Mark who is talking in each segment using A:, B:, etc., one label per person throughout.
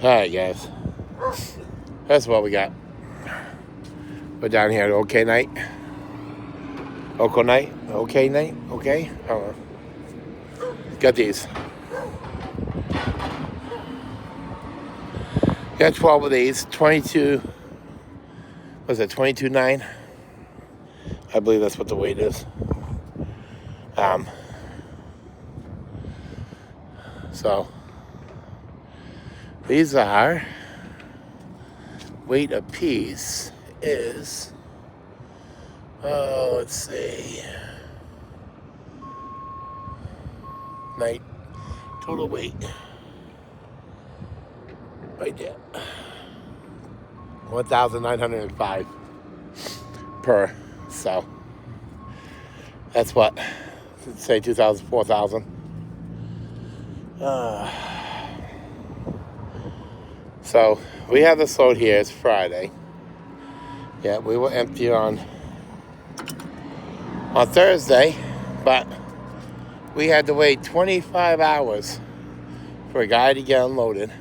A: Alright, guys. That's what we got. We're down here at OK Night. OK Night? OK Night? Okay? I don't know. Got these. Got 12 of these. 22. Was it 22.9? I believe that's what the weight is. So these are, weight apiece is, let's see, night total weight right there, 1,905 per. So that's what, say 2,000, 4,000. So we have this load here. It's Friday. Yeah, we were empty on Thursday, but we had to wait 25 hours for a guy to get unloaded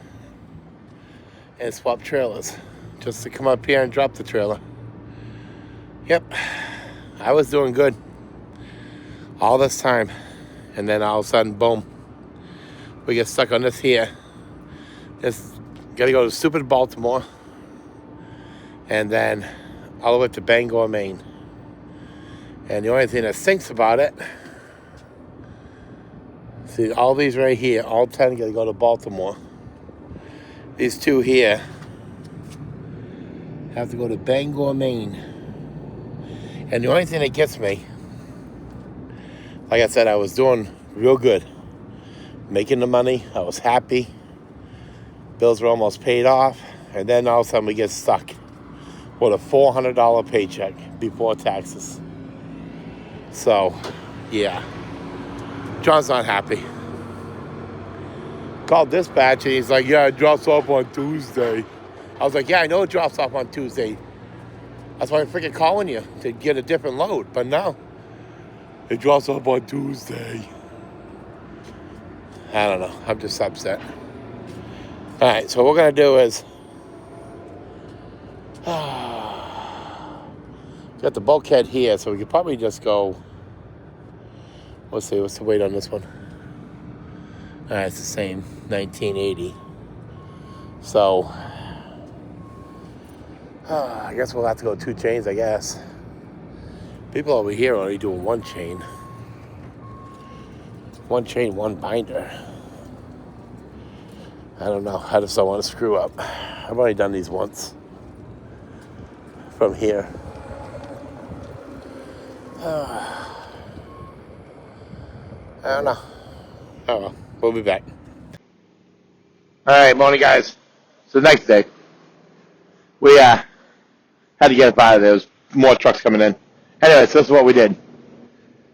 A: and swap trailers just to come up here and drop the trailer. Yep, I was doing good all this time, and then all of a sudden, boom, we get stuck on this here. This gotta go to stupid Baltimore, and then all the way to Bangor, Maine. And the only thing that stinks about it, see all these right here, all 10 gotta go to Baltimore. These two here have to go to Bangor, Maine. And the only thing that gets me, like I said, I was doing real good. Making the money, I was happy. Bills were almost paid off. And then all of a sudden we get stuck with a $400 paycheck before taxes. So, yeah. John's not happy. Called dispatch and he's like, yeah, it drops off on Tuesday. I was like, yeah, I know it drops off on Tuesday. That's why I'm freaking calling you, to get a different load. But no, it drops off on Tuesday. I don't know. I'm just upset. All right, so what we're going to do is, got the bulkhead here, so we could probably just go, let's see, what's the weight on this one? All right, it's the same, 1980. So, I guess we'll have to go 2 chains, I guess. People over here are only doing 1 chain. 1 chain, 1 binder. I don't know. I just don't want to screw up. I've already done these once. From here. I don't know. Oh well. We'll be back. Alright, morning guys. So the next day. We had to get up out of there. There was more trucks coming in. Anyway, so this is what we did.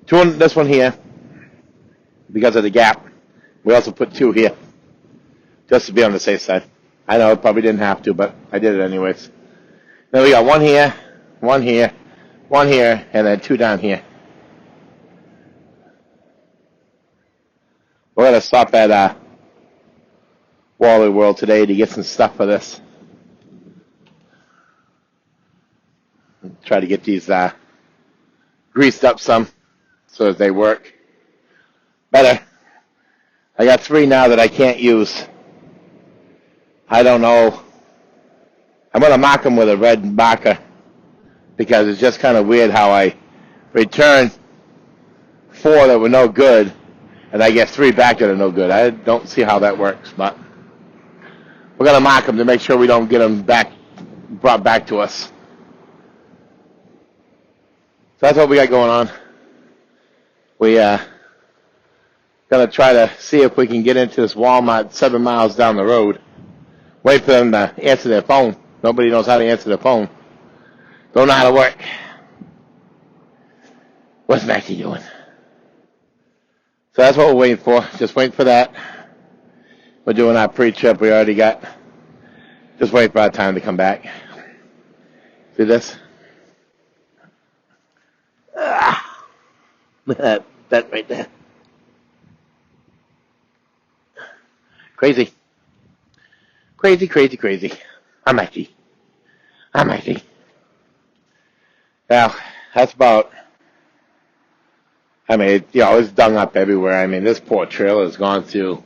A: This one here, because of the gap. We also put 2 here, just to be on the safe side. I know, probably didn't have to, but I did it anyways. Then we got 1 here, 1 here, 1 here, and then 2 down here. We're going to stop at Wally World today to get some stuff for this. Try to get these greased up some so that they work better. I got 3 now that I can't use. I don't know. I'm going to mark them with a red marker because it's just kind of weird how I return 4 that were no good and I get 3 back that are no good. I don't see how that works, but we're going to mark them to make sure we don't get them brought back to us. So that's what we got going on. We going to try to see if we can get into this Walmart 7 miles down the road. Wait for them to answer their phone. Nobody knows how to answer their phone. Don't know how to work. What's Mackie doing? So that's what we're waiting for. Just waiting for that. We're doing our pre-trip. We already got. Just waiting for our time to come back. See this? That right there. Crazy, crazy, crazy. I'm actually. Well, that's about. I mean, it's dung up everywhere. I mean, this poor trailer has gone through.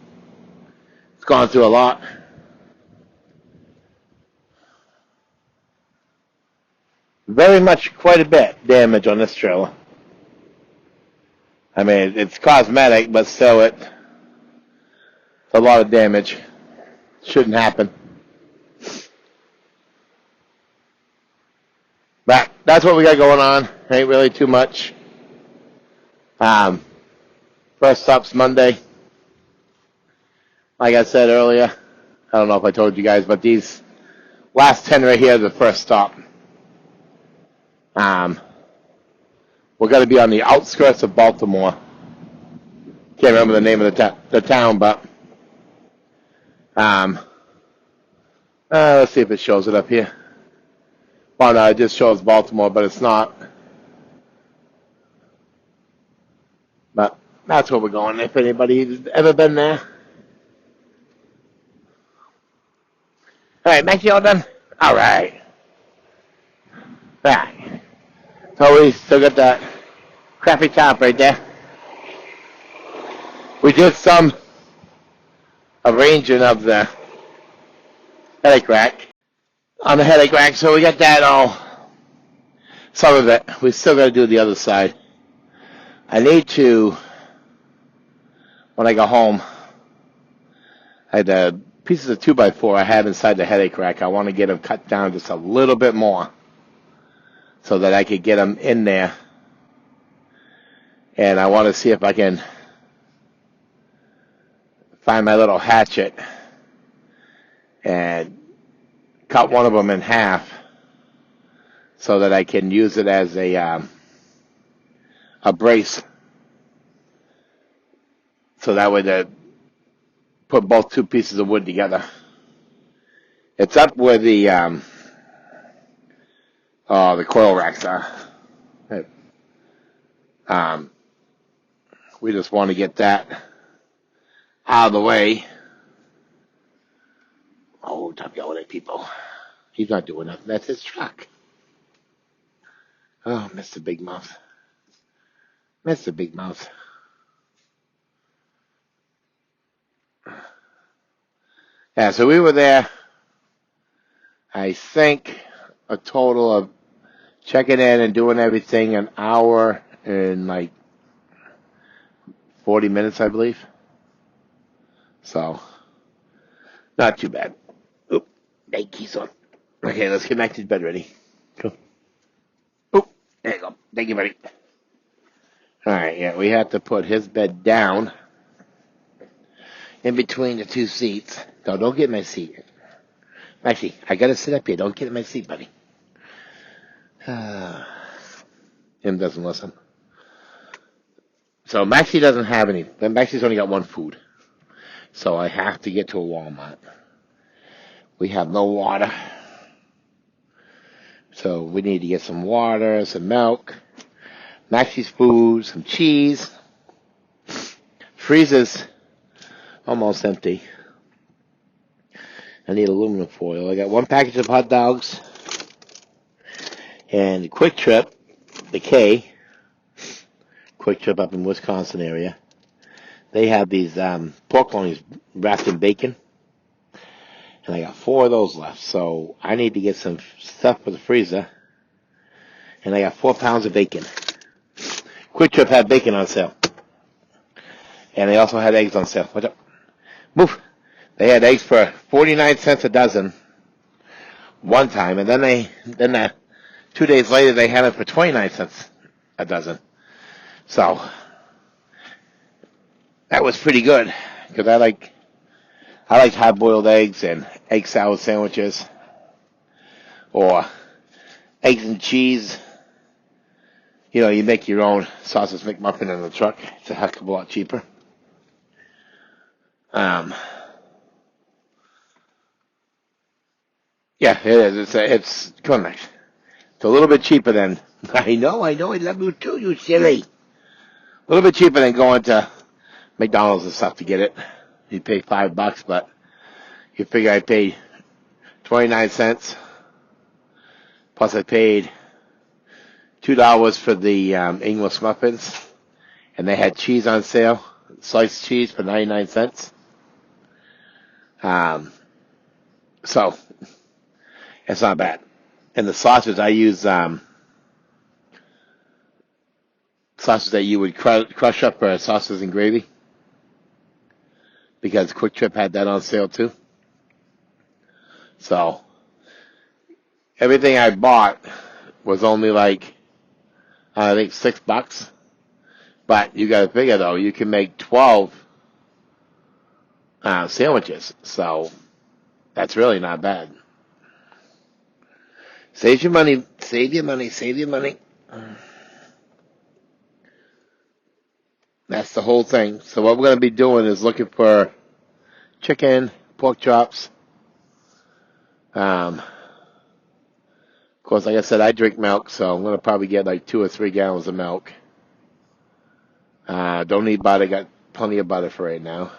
A: It's gone through a lot. Very much, quite a bit damage on this trailer. I mean, it's cosmetic, but still, it's a lot of damage. Shouldn't happen. But that's what we got going on. Ain't really too much. First stop's Monday. Like I said earlier, I don't know if I told you guys, but these last 10 right here are the first stop. We're going to be on the outskirts of Baltimore. Can't remember the name of the town, but let's see if it shows it up here. Well, no, it just shows Baltimore, but it's not. But that's where we're going. If anybody's ever been there. All right, Max, you all done? All right. Right. So we still got that crappy top right there. We did some arranging of the headache rack. On the headache rack, so we got that all. Some of it. We still got to do the other side. I need to, when I go home, I had the pieces of 2x4 I have inside the headache rack. I want to get them cut down just a little bit more so that I could get them in there. And I want to see if I can find my little hatchet and cut one of them in half so that I can use it as a brace. So that way to put both two pieces of wood together. It's up where the coil racks are. We just want to get that out of the way. Oh, stop yelling at people. He's not doing nothing. That's his truck. Oh, Mr. Big Mouth. Mr. Big Mouth. Yeah, so we were there, I think, a total of checking in and doing everything an hour and like 40 minutes, I believe. So, not too bad. Oop, hey, keys on. Okay, let's get back to bed ready. Go. Oop, there you go. Thank you, buddy. Alright, yeah, we have to put his bed down in between the two seats. No, don't get in my seat. Actually, I gotta sit up here. Don't get in my seat, buddy. Him doesn't listen. So Maxie doesn't have any. Maxie's only got one food. So I have to get to a Walmart. We have no water. So we need to get some water, some milk, Maxie's food, some cheese. Freezer's almost empty. I need aluminum foil. I got one package of hot dogs. And Quick Trip, the K, Quick Trip up in Wisconsin area. They have these pork loins wrapped in bacon. And I got 4 of those left. So I need to get some stuff for the freezer. And I got 4 pounds of bacon. Quick Trip had bacon on sale. And they also had eggs on sale. What's up? Move. They had eggs for 49 cents a dozen one time. And then 2 days later they had it for 29 cents a dozen. So that was pretty good. Because I like hard-boiled eggs and egg salad sandwiches. Or eggs and cheese. You know, you make your own sausage McMuffin in the truck. It's a heck of a lot cheaper. Yeah, it is. It's come on, Max. It's a little bit cheaper than I know. I love you too, you silly. A little bit cheaper than going to McDonald's and stuff to get it. You pay $5, but You figure I paid 29 cents, plus I paid $2 for the English muffins, and they had cheese on sale, sliced cheese for 99 cents. So it's not bad. And the sausage, I use sausage that you would crush up for sausage and gravy, because Quick Trip had that on sale too. So everything I bought was only like, I think $6. But you got to figure though, you can make 12 sandwiches, so that's really not bad. Save your money, save your money, save your money. That's the whole thing. So what we're going to be doing is looking for chicken, pork chops. Of course, like I said, I drink milk, so I'm going to probably get like 2 or 3 gallons of milk. Don't need butter. Got plenty of butter for right now.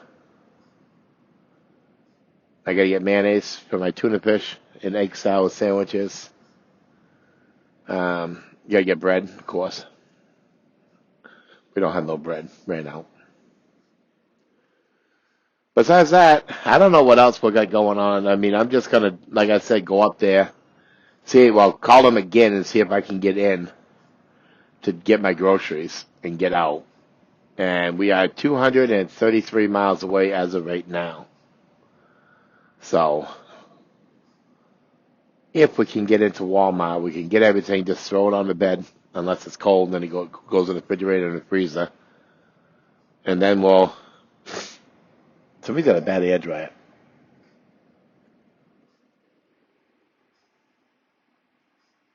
A: I got to get mayonnaise for my tuna fish and egg salad sandwiches. You got to get bread, of course. We don't have no bread right now. Besides that, I don't know what else we got going on. I mean, I'm just going to, like I said, go up there, call them again and see if I can get in to get my groceries and get out. And we are 233 miles away as of right now. So, if we can get into Walmart, we can get everything, just throw it on the bed, unless it's cold, and then it goes in the refrigerator and the freezer. And then somebody's got a bad air dryer.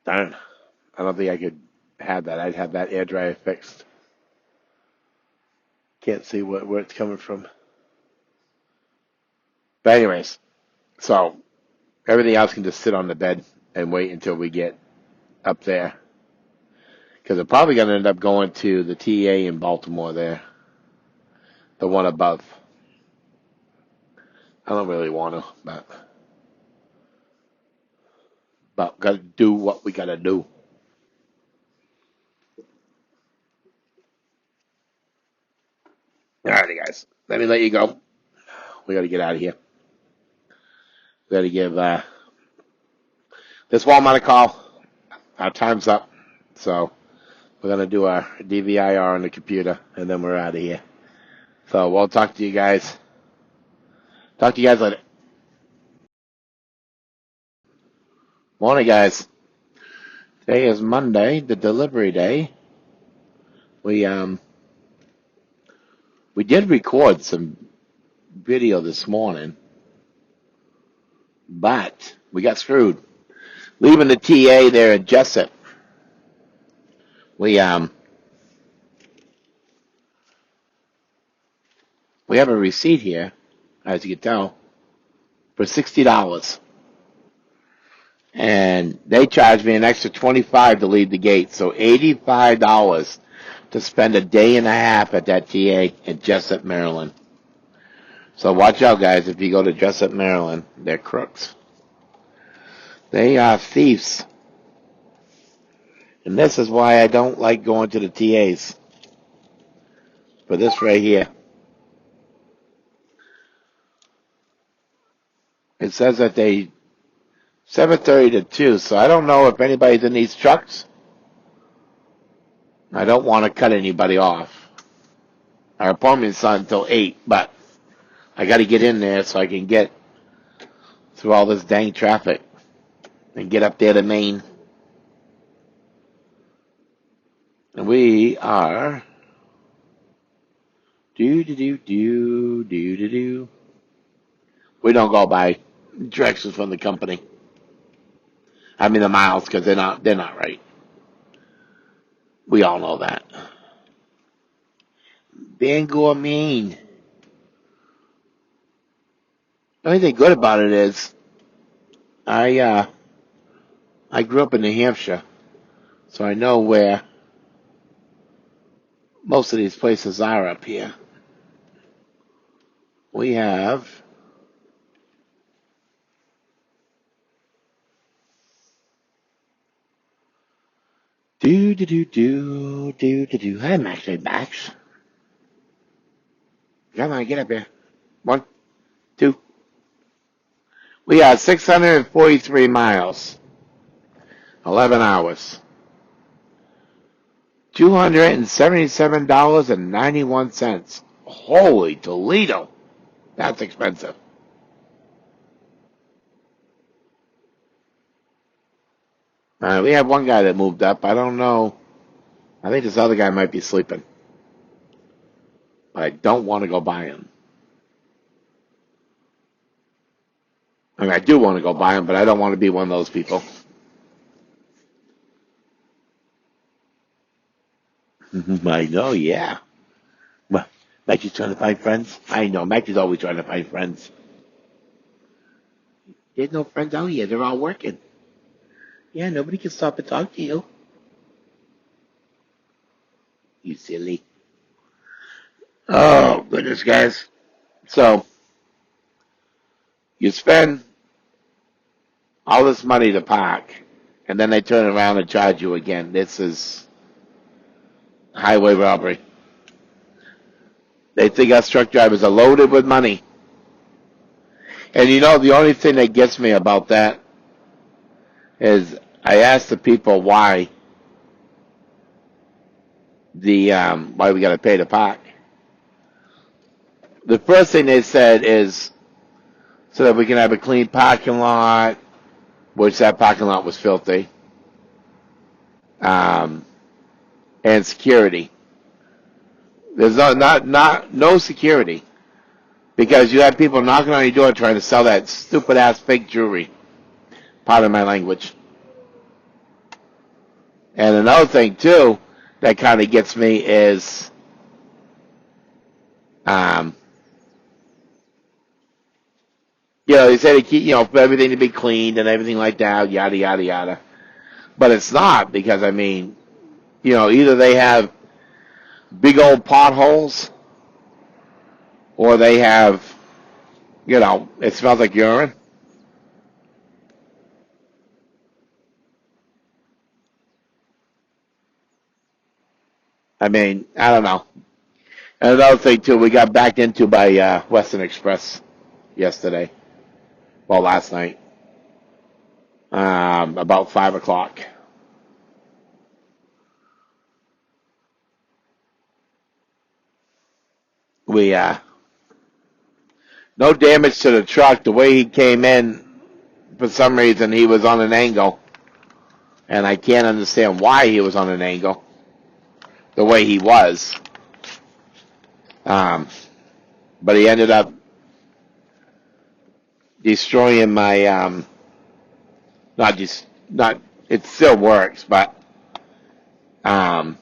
A: Darn. I don't think I could have that. I'd have that air dryer fixed. Can't see where it's coming from. But anyways, so everything else can just sit on the bed and wait until we get up there. Because I'm probably going to end up going to the TA in Baltimore there. The one above. I don't really want to, but got to do what we got to do. Alrighty, guys. Let me let you go. We got to get out of here. We got to give this Walmart a call. Our time's up. So we're going to do our DVIR on the computer, and then we're out of here. So we'll talk to you guys. Talk to you guys later. Morning, guys. Today is Monday, the delivery day. We did record some video this morning, but we got screwed. Leaving the TA there at Jessup. We have a receipt here, as you can tell, for $60. And they charged me an extra $25 to leave the gate, so $85 to spend a day and a half at that TA in Jessup, Maryland. So watch out, guys, if you go to Jessup, Maryland. They're crooks. They are thieves. And this is why I don't like going to the TAs. For this right here. It says that they 7:30 to 2, so I don't know if anybody's in these trucks. I don't want to cut anybody off. Our appointment's not until 8, but I got to get in there so I can get through all this dang traffic and get up there to Maine. And we are We don't go by directions from the company. I mean the miles, because they're not right. We all know that. Bangor, Maine. The only thing good about it is I grew up in New Hampshire, so I know where most of these places are up here. We have Do do do do do do do. Hi, Max. Hey, Max. Come on, get up here. One, two. We are 643 miles, 11 hours, $277.91. Holy Toledo. That's expensive. We have one guy that moved up. I don't know. I think this other guy might be sleeping. But I don't want to go by him. I mean, I do want to go by him, but I don't want to be one of those people. I know, yeah. Well, Maggie's trying to find friends. I know, Maggie's always trying to find friends. There's no friends out here. They're all working. Yeah, nobody can stop and talk to you. You silly. Oh, goodness, guys. So, you spend all this money to park, and then they turn around and charge you again. This is highway robbery. They think us truck drivers are loaded with money. And you know, the only thing that gets me about that is I asked the people why why we got to pay to park. The first thing they said is so that we can have a clean parking lot, which that parking lot was filthy, and security. There's no security because you have people knocking on your door trying to sell that stupid ass fake jewelry. Pardon my language. And another thing too that kind of gets me is they say they keep, for everything to be cleaned and everything like that, yada, yada, yada. But it's not because, I mean, either they have big old potholes or they have, it smells like urine. I mean, I don't know. And another thing, too, we got backed into by Western Express yesterday. Well, last night. About 5 o'clock. We, no damage to the truck. The way he came in, for some reason, he was on an angle. And I can't understand why he was on an angle the way he was. But he ended up destroying my, it still works, but, yeah,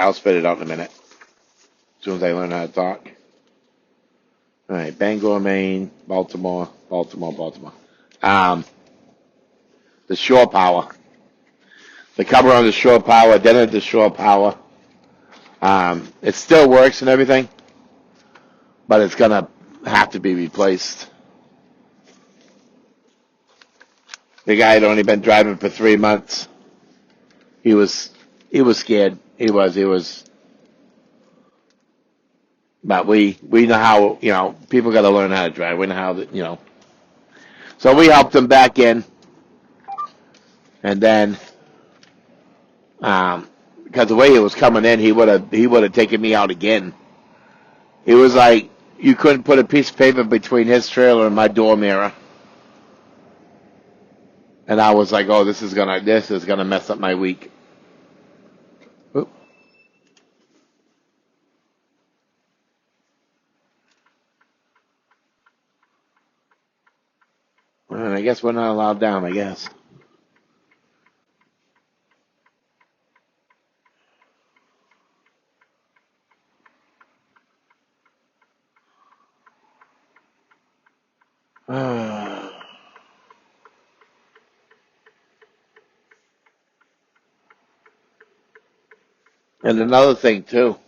A: I'll spit it out in a minute. As soon as I learn how to talk. All right, Bangor, Maine, Baltimore. The shore power. The cover on the shore power, then at the shore power. It still works and everything, but it's gonna have to be replaced. The guy had only been driving for 3 months. He was scared. He was. But we know how, people got to learn how to drive. We know how, So we helped him back in, and then, because the way he was coming in, he would have taken me out again. It was like you couldn't put a piece of paper between his trailer and my door mirror, and I was like, oh, this is gonna mess up my week. Oop. And I guess we're not allowed down. I guess. And another thing too,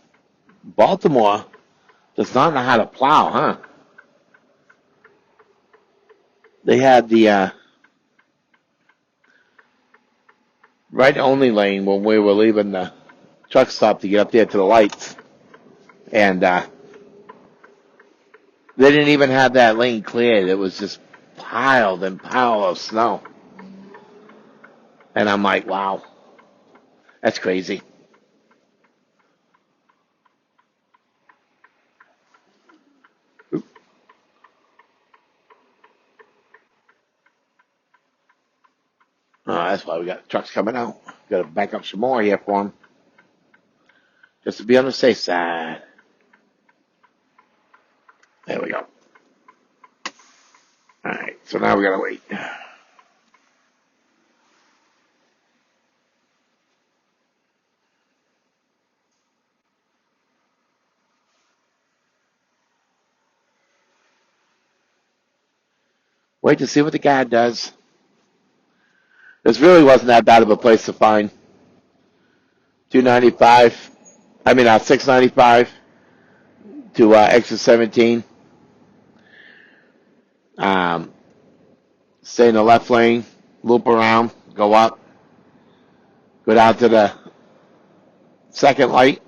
A: Baltimore does not know how to plow, huh? They had right only lane when we were leaving the truck stop to get up there to the lights. And they didn't even have that lane cleared. It was just piled and piled of snow. And I'm like, wow, that's crazy. Oh, that's why we got trucks coming out. Got to back up some more here for them. Just to be on the safe side. There we go. All right, so now we got to wait. Wait to see what the guy does. This really wasn't that bad of a place to find. 695 to exit 17. Stay in the left lane, loop around, go up, go down to the second light,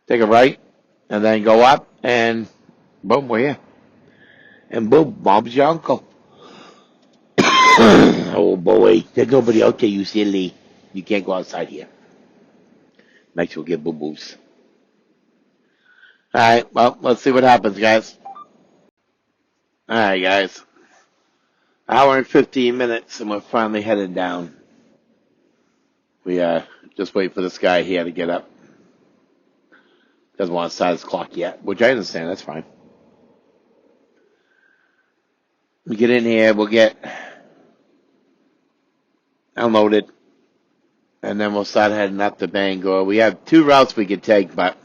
A: take a right, and then go up, and boom, we're here. And boom, Bob's your uncle. Oh boy, there's nobody out there, you silly. You can't go outside here. Might as well get boo-boos. Alright, well, let's see what happens, guys. Alright, guys. Hour and 15 minutes, and we're finally headed down. We just wait for this guy here to get up. Doesn't want to start his clock yet, which I understand, that's fine. We get in here, we'll get unloaded, and then we'll start heading up to Bangor. We have two routes we could take, but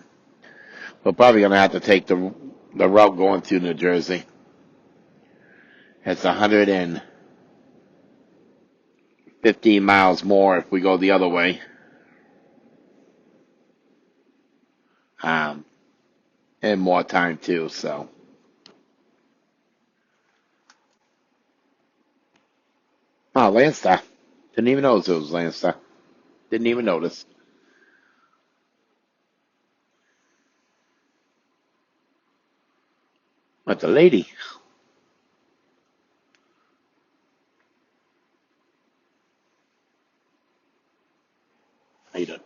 A: we're probably going to have to take the route going through New Jersey. It's 115 miles more if we go the other way. And more time too, so. Oh, Landstar. Didn't even notice it was Landstar. Didn't even notice. But the lady. How you doing?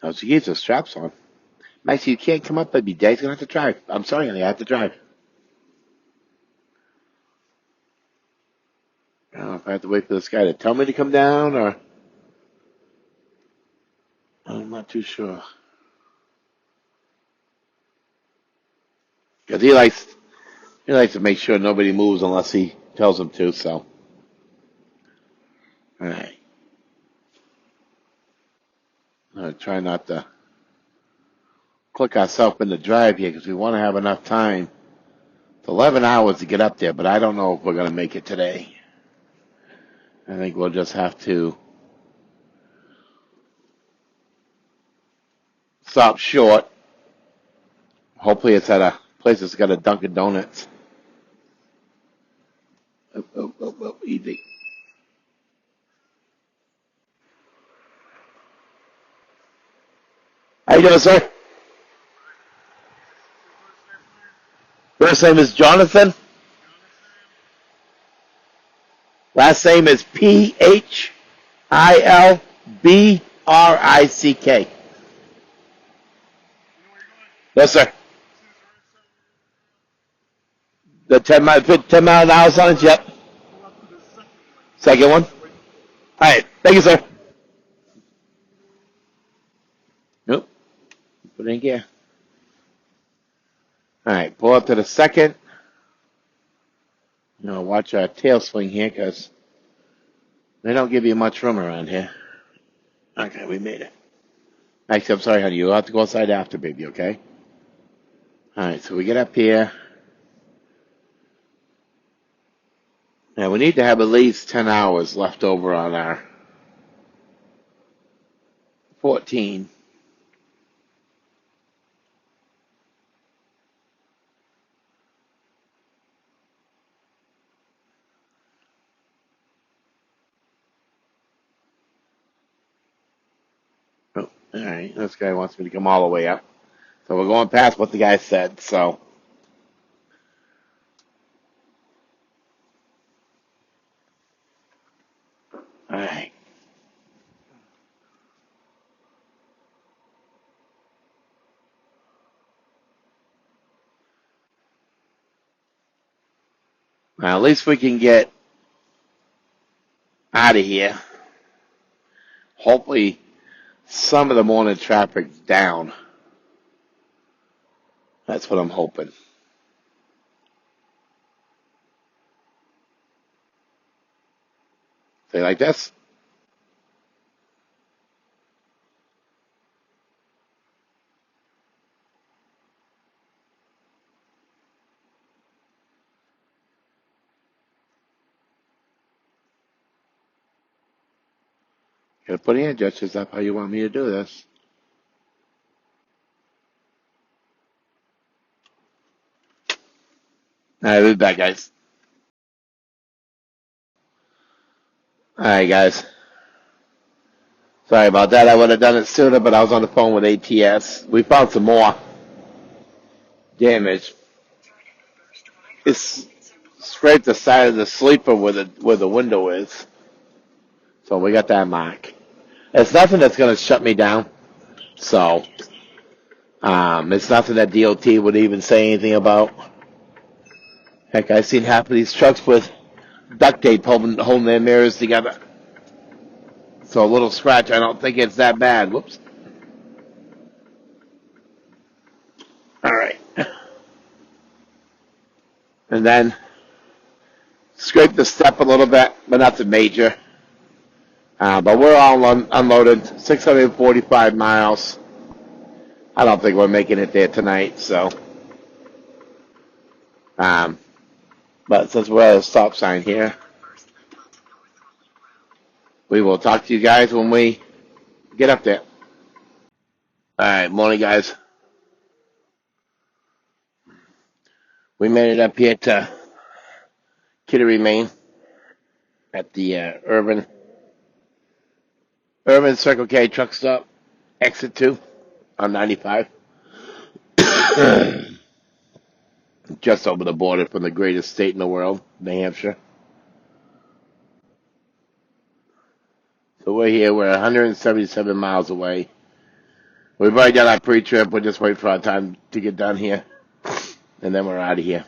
A: Oh, she keeps her straps on. Maxie, you can't come up, baby. Dad's gonna have to drive. I'm sorry, honey. I have to drive. I don't know if I have to wait for this guy to tell me to come down or. I'm not too sure. Because he likes to make sure nobody moves unless he tells him to, so. Alright. I'm going to try not to click ourselves in the drive here because we want to have enough time. It's 11 hours to get up there, but I don't know if we're going to make it today. I think we'll just have to stop short. Hopefully it's at a place that's got a Dunkin' Donuts. Oh, easy. How you doing, sir? First name is Jonathan. Last name is Philbrick. Yes, sir. The 10 mile an hour signs, yep. Second one. All right. Thank you, sir. Nope. Put it in gear. All right. Pull up to the second. Watch our tail swing here because they don't give you much room around here. Okay, we made it. Actually, I'm sorry, honey. You'll have to go outside after, baby, okay? All right, so we get up here. Now, we need to have at least 10 hours left over on our 14. Oh, all right. This guy wants me to come all the way up. So we're going past what the guy said. So, all right. Well, at least we can get out of here. Hopefully, some of the morning traffic's down. That's what I'm hoping. Say like this. Gotta put in gestures up how you want me to do this. All right, we'll be back, guys. All right, guys. Sorry about that. I would have done it sooner, but I was on the phone with ATS. We found some more damage. It's scraped the side of the sleeper where the window is. So we got that mark. It's nothing that's going to shut me down. So it's nothing that DOT would even say anything about. Heck, I've seen half of these trucks with duct tape holding their mirrors together. So a little scratch, I don't think it's that bad. Whoops. All right. And then scrape the step a little bit, but nothing major. But we're all unloaded, 645 miles. I don't think we're making it there tonight, so. But since we're at a stop sign here, we will talk to you guys when we get up there. All right, morning, guys. We made it up here to Kittery, Maine, at the Urban Circle K truck stop, exit 2 on 95. Just over the border from the greatest state in the world, New Hampshire. So we're here. We're 177 miles away. We've already done our pre-trip. We're just waiting for our time to get done here, and then we're out of here.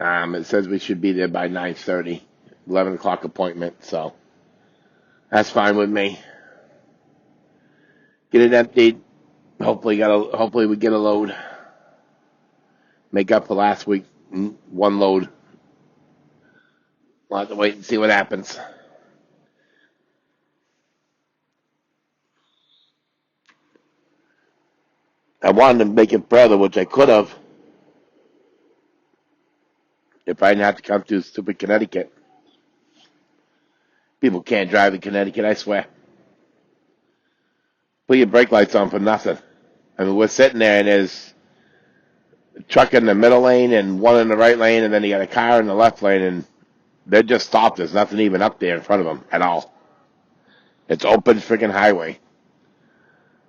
A: It says we should be there by 9:30, 11 o'clock appointment. So that's fine with me. Get it emptied. Hopefully we get a load. Make up for last week. One load. We'll have to wait and see what happens. I wanted to make it further, which I could have, if I didn't have to come through stupid Connecticut. People can't drive in Connecticut, I swear. Put your brake lights on for nothing. I mean, we're sitting there and there's a truck in the middle lane and one in the right lane, and then you got a car in the left lane, and they're just stopped. There's nothing even up there in front of them at all. It's open freaking highway.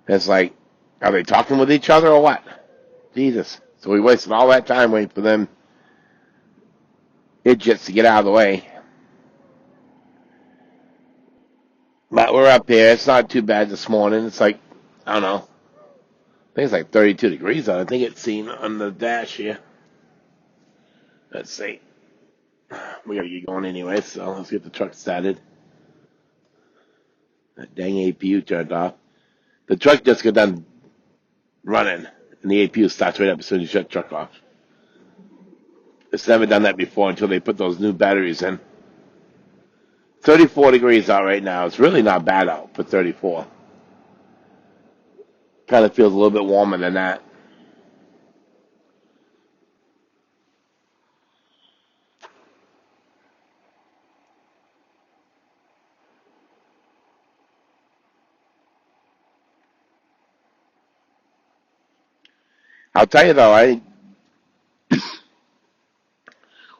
A: It's like, are they talking with each other or what? Jesus. So we wasted all that time waiting for them idiots to get out of the way. But we're up here. It's not too bad this morning. It's like, I don't know. I think it's like 32 degrees out. I think it's seen on the dash here. Let's see. We gotta get going anyway, so let's get the truck started. That dang APU turned off. The truck just got done running, and the APU starts right up as soon as you shut the truck off. It's never done that before until they put those new batteries in. 34 degrees out right now. It's really not bad out for 34. Kind of feels a little bit warmer than that. I'll tell you though, I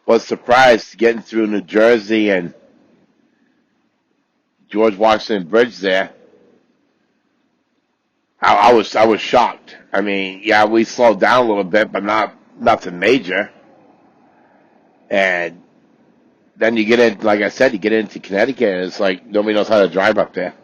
A: was surprised getting through New Jersey and George Washington Bridge there. I was shocked. I mean, yeah, we slowed down a little bit, but nothing major. And then you get in, like I said, you get into Connecticut, and it's like nobody knows how to drive up there.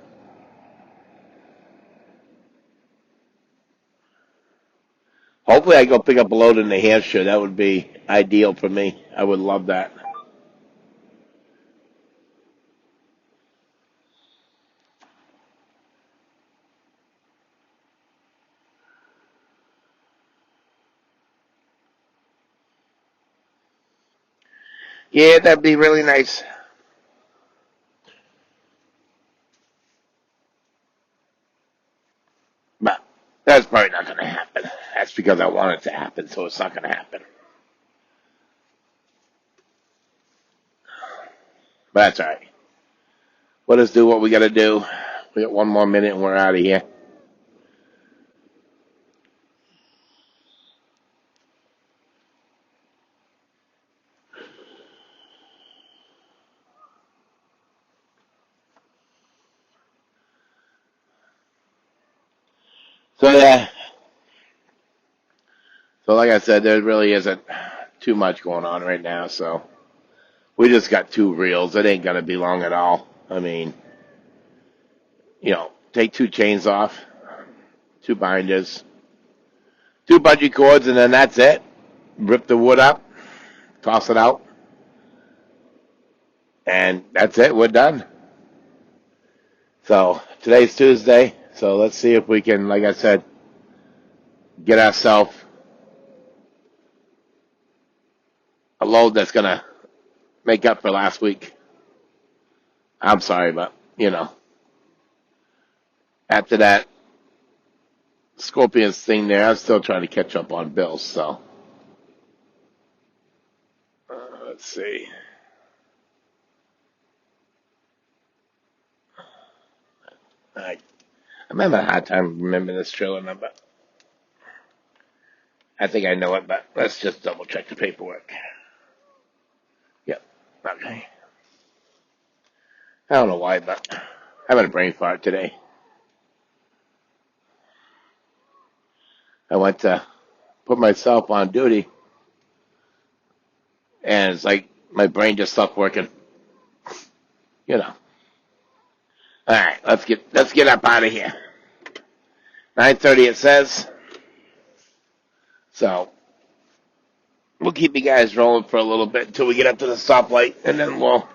A: Hopefully, I go pick up a load in New Hampshire. That would be ideal for me. I would love that. Yeah, that'd be really nice. But that's probably not going to happen. That's because I want it to happen, so it's not going to happen. But that's all right. Let us do what we got to do. We got one more minute and we're out of here. So yeah. So like I said, there really isn't too much going on right now. So we just got 2 reels. It ain't gonna be long at all. I mean, take 2 chains off, 2 binders, 2 bungee cords, and then that's it. Rip the wood up, toss it out, and that's it. We're done. So today's Tuesday. So let's see if we can, like I said, get ourselves a load that's gonna make up for last week. I'm sorry, but after that Scorpions thing there, I'm still trying to catch up on bills. So let's see. I'm having a hard time remembering this trailer number. I think I know it, but let's just double check the paperwork. Yep. Okay. I don't know why, but I'm having a brain fart today. I went to put myself on duty, and it's like my brain just stopped working. All right, let's get up out of here. 9:30 it says. So we'll keep you guys rolling for a little bit until we get up to the stoplight, and then we'll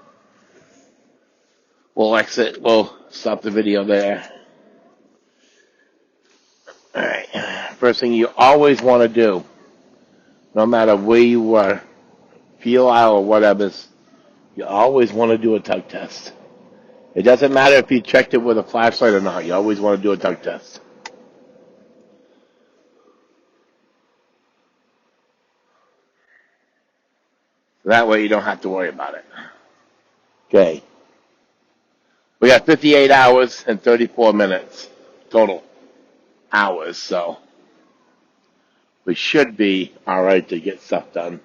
A: exit. We'll stop the video there. All right. First thing you always want to do, no matter where you were, feel out or whatever, you always want to do a tug test. It doesn't matter if you checked it with a flashlight or not. You always want to do a tug test. That way you don't have to worry about it. Okay. We got 58 hours and 34 minutes total hours, so we should be all right to get stuff done.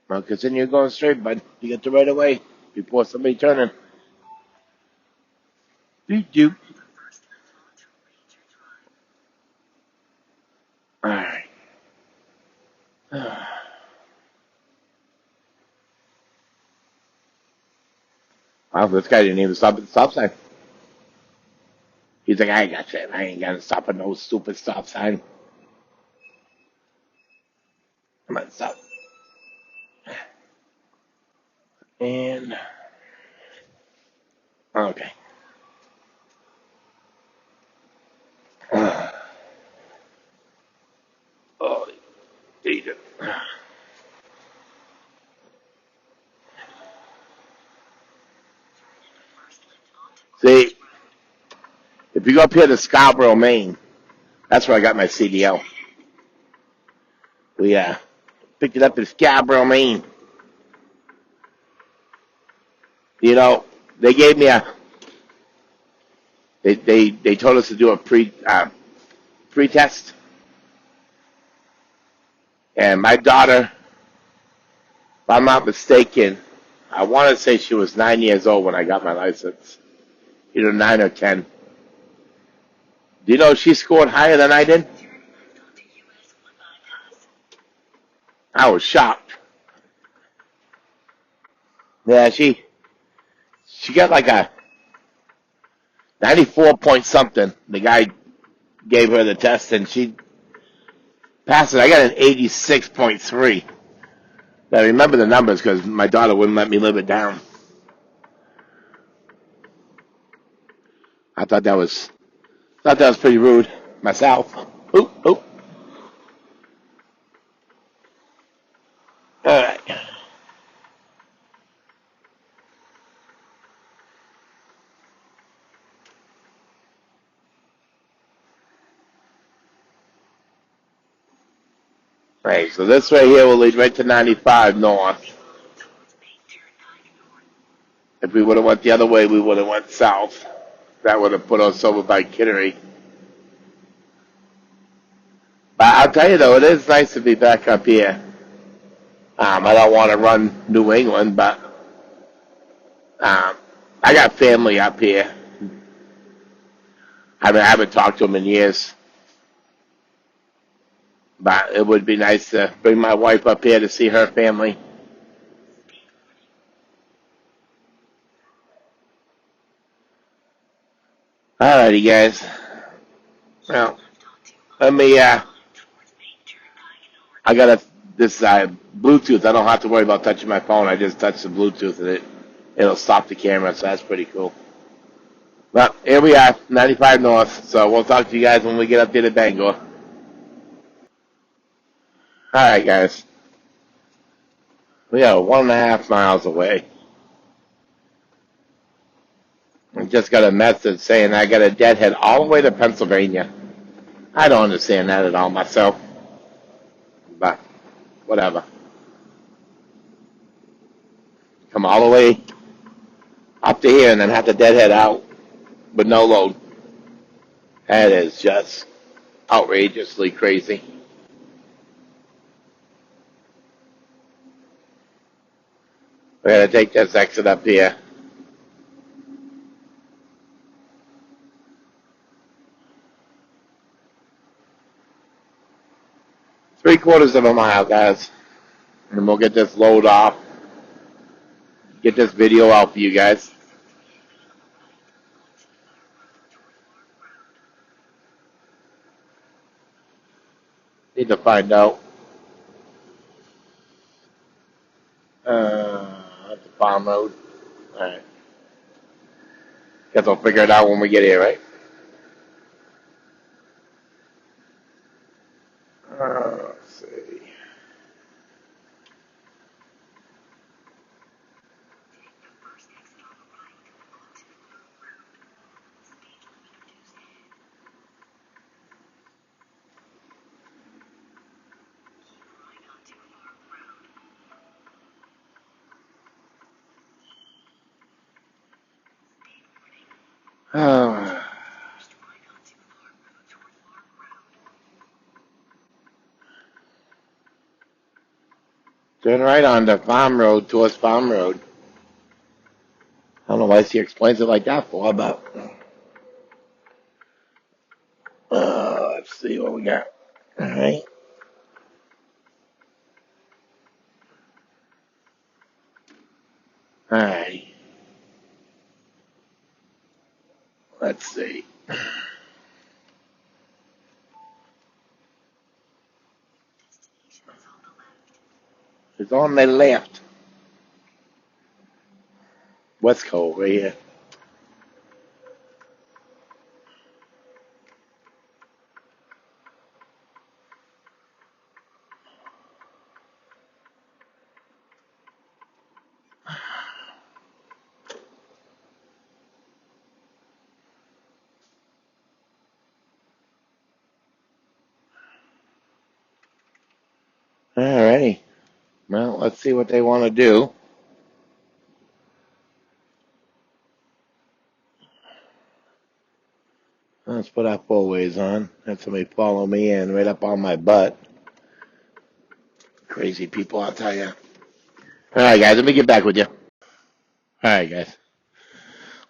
A: Well, continue going straight, bud. You get the right of way before somebody turning. Doot. All right. Wow, this guy didn't even stop at the stop sign. He's like, I got you. I ain't gonna stop at no stupid stop sign. Come on, stop. And okay. Oh, Jesus. See, if you go up here to Scarborough, Maine, that's where I got my CDL. We picked it up in Scarborough, Maine. They gave me they told us to do a free test. And my daughter, if I'm not mistaken, I want to say she was 9 years old when I got my license. Either 9 or 10. Do you know she scored higher than I did? I was shocked. Yeah, she got like a 94 point something. The guy gave her the test and she passed it. I got an 86.3. Now, I remember the numbers because my daughter wouldn't let me live it down. I thought that was pretty rude myself. Oop, oop. All right. Right, so this right here will lead right to 95 north. If we would have went the other way, we would have went south. That would have put us over by Kittery. But I'll tell you though, it is nice to be back up here. I don't want to run New England, but I got family up here. I haven't talked to them in years. But it would be nice to bring my wife up here to see her family. Alrighty, guys. Well, let me, I got this Bluetooth. I don't have to worry about touching my phone. I just touch the Bluetooth and it'll stop the camera, so that's pretty cool. Well, here we are, 95 North. So we'll talk to you guys when we get up there to Bangor. Alright, guys. We are 1.5 miles away. I just got a message saying I got a deadhead all the way to Pennsylvania. I don't understand that at all myself. But whatever. Come all the way up to here and then have to deadhead out with no load. That is just outrageously crazy. We're going to take this exit up here. Three-quarters of a mile, guys. And we'll get this load off. Get this video out for you guys. Need to find out. That's the farm road. Alright. Guess I'll figure it out when we get here, right? Let's see. Turn right on the farm road towards farm road. I don't know why she explains it like that for, but let's see what we got. All right. All right. Let's see. It's on the left. West Coast right here. All righty. Well, let's see what they want to do. Let's Let's put our four-ways on. Have somebody follow me in right up on my butt. Crazy people, I'll tell you. Alright, guys, let me get back with you. Alright, guys.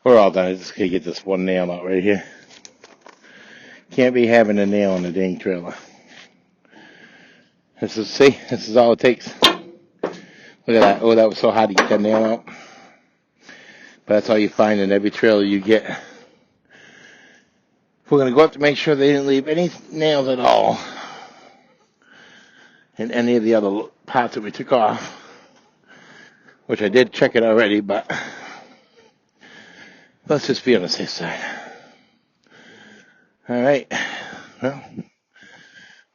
A: We're all done. I just gotta get this one nail out right here. Can't be having a nail in the dang trailer. This is all it takes. Look at that. Oh, that was so hard to get that nail out. But that's all you find in every trailer you get. We're going to go up to make sure they didn't leave any nails at all in any of the other parts that we took off. Which I did check it already, but let's just be on the safe side. Alright. Well,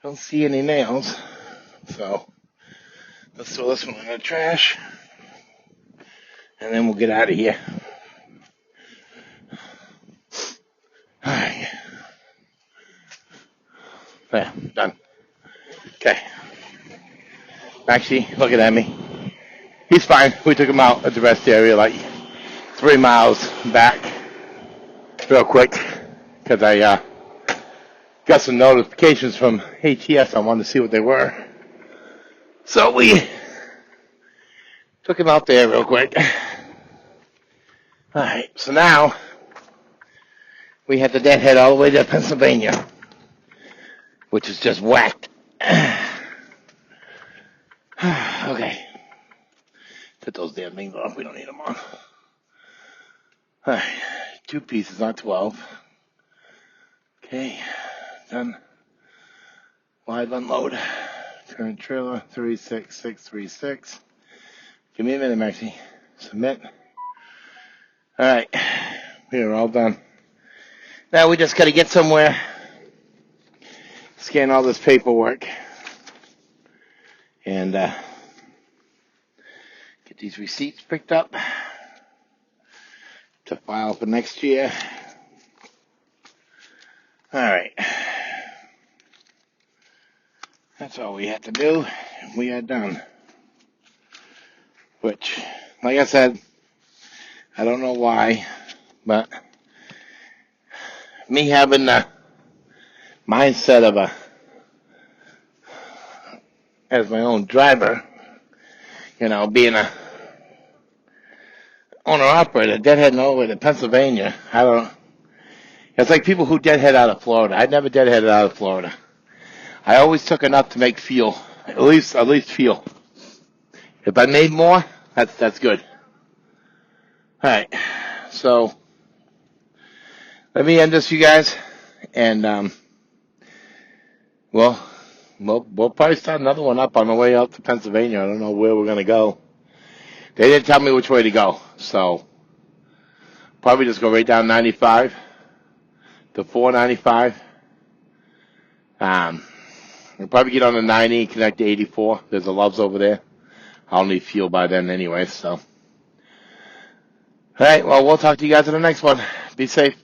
A: don't see any nails. So, let's throw this one in the trash. And then we'll get out of here. Alright. There, done. Okay. Actually, looking at me. He's fine. We took him out at the rest area like 3 miles back real quick because I got some notifications from ATS. I wanted to see what they were. So we took him out there real quick. Alright, so now we had to deadhead all the way to Pennsylvania, which is just whacked. Okay. Put those damn things off. We don't need them on. Alright. 2 pieces, not 12. Okay. Done. Live unload. Current trailer 36636. Give me a minute, Maxie. Submit. Alright. We are all done. Now we just got to get somewhere. Scan all this paperwork. And get these receipts picked up to file for next year. Alright. That's all we had to do. We are done. Which, like I said, I don't know why, but me having the mindset of as my own driver, you know, being a owner-operator, deadheading all the way to Pennsylvania, it's like people who deadhead out of Florida. I never deadheaded out of Florida. I always took enough to make fuel, at least fuel. If I made more, that's good. Alright, so let me end this, you guys, and we'll probably start another one up on the way out to Pennsylvania. I don't know where we're gonna go. They didn't tell me which way to go, so probably just go right down 95 to 495. We'll probably get on the 90 and connect to 84. There's a Love's over there. I'll need fuel by then anyway, so. Alright, well, we'll talk to you guys in the next one. Be safe.